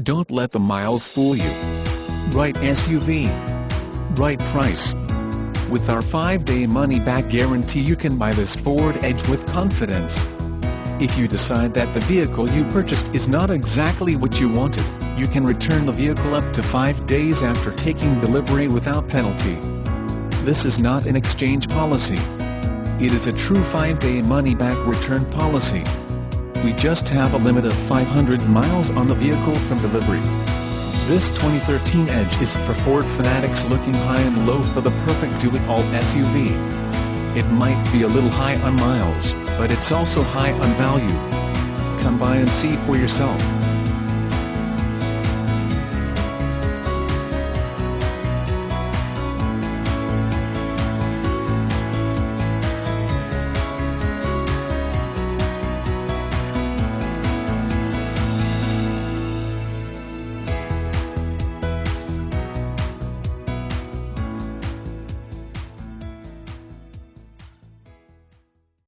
Don't let the miles fool you. Right SUV. Right price. With our 5-day money-back guarantee, you can buy this Ford Edge with confidence. If you decide that the vehicle you purchased is not exactly what you wanted, you can return the vehicle up to 5 days after taking delivery without penalty. This is not an exchange policy. It is a true 5-day money-back return policy. We just have a limit of 500 miles on the vehicle from delivery. This 2013 Edge is for Ford fanatics looking high and low for the perfect do-it-all SUV. It might be a little high on miles, but it's also high on value. Come by and see for yourself.